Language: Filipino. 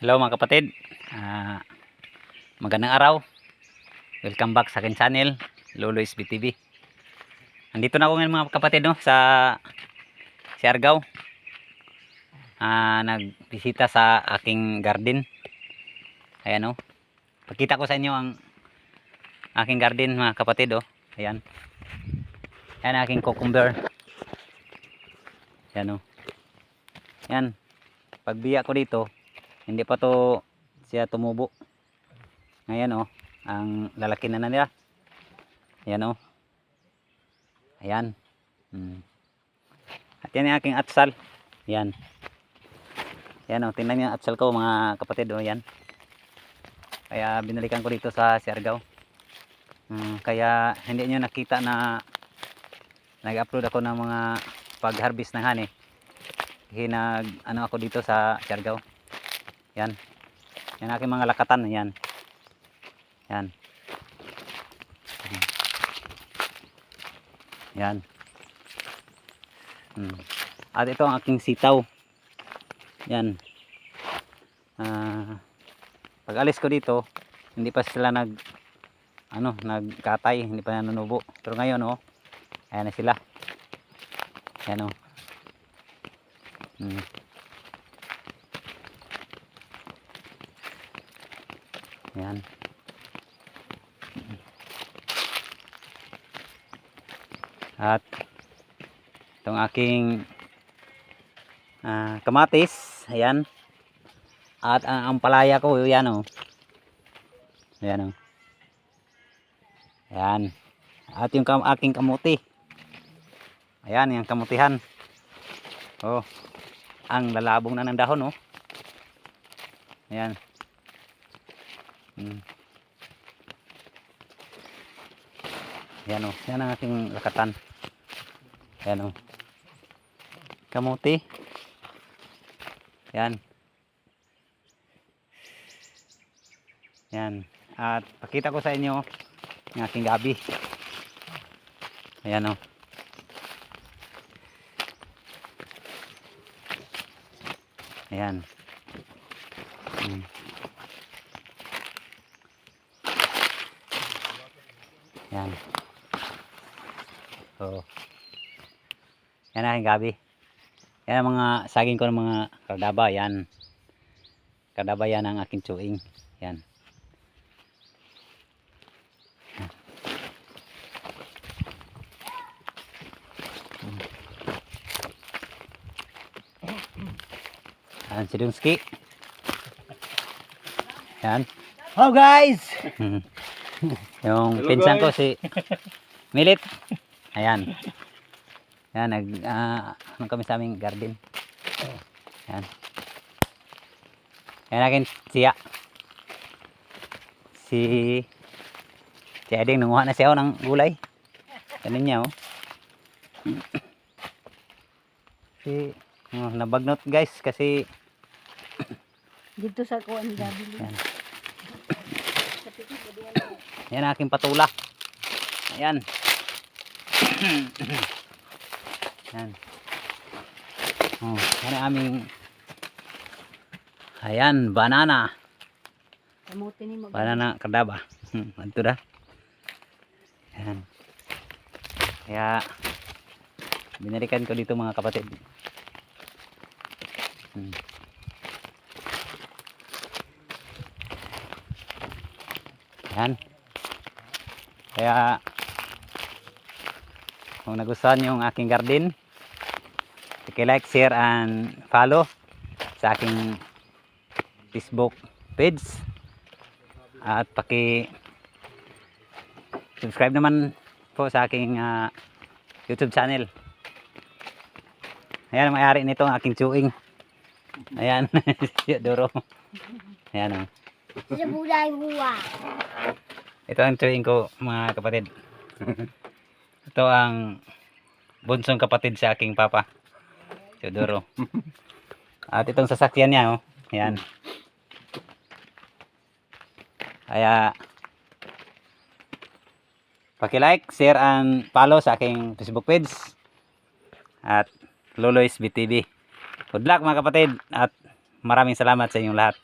Hello mga kapatid, magandang araw. Welcome back sa akin channel, Lolo SBTV. Andito na ako ngayon mga kapatid sa Siargao. Nagbisita sa aking garden. Ayan pakita ko sa inyo ang aking garden mga kapatid Ayan. Ayan ang aking cucumber. Ayan Ayan. Pagbiya ko dito, hindi pa to siya tumubo. Ngayon ang lalaki na nila. Ayan Ayan. At yan ang aking atsal. Ayan. Ayan tingnan niyo ang atsal ko mga kapatid Ayan. Kaya binalikan ko dito sa Siargao. Kaya hindi niyo nakita na nag-upload ako ng mga pag-harvest ng honey. Ano ako dito sa Siargao. Yan. Yan aking mga lakatan. Yan. Yan. Yan. At ito ang aking sitaw. Yan. Pag alis ko dito, hindi pa sila nagkatay, hindi pa nanunubo. Pero ngayon ayan na sila. Ayan Ayan. At itong aking kamatis, ayan. At ang palaya ko, ayan Ayan Ayan. At yung aking kamuti. Ayan, yung kamutihan. Ang lalabong na ng dahon Ayan. Ayan yan ang aking lakatan. Ayan kamuti. Ayan. Ayan. At pakita ko sa inyo ang aking gabi. Ayan Ayan. Ayan. Yan ang aking gabi. Yan ang mga saging ko ng mga kardaba. Yan. Kardaba yan ang aking tsuing. Yan. Yan si Dunski. Yan. Hello guys. Yung pinsan ko si Milit. Ayan. Yan ano kami sa aming garden. Yan. Yan akin siya. Si Eding nanguha na siya ng gulay. Ganun niya nabagnot guys kasi Dito sa kuan gabi. yan. Yan ang aking patula. Ayan. Yan. Yan ang aming ayan, banana. Kamuti ni mo. Banana kardaba. Ito dah. Ayan. Kaya binalikan ko dito mga kapatid. Ayan. Kaya kung nagustuhan yung aking garden, like, share and follow sa aking Facebook page at subscribe naman po sa aking YouTube channel. Ayan ang may-ari nito ang aking tsuing. Ayan si Doro. Ayan ito ang tsuing ko mga kapatid. Ito ang bunsong kapatid sa aking papa, Teodoro. At itong sasakyan niya ayan. Kaya paki-like, share and follow sa aking Facebook page at Lolo SBTV. Good luck mga kapatid at maraming salamat sa inyong lahat.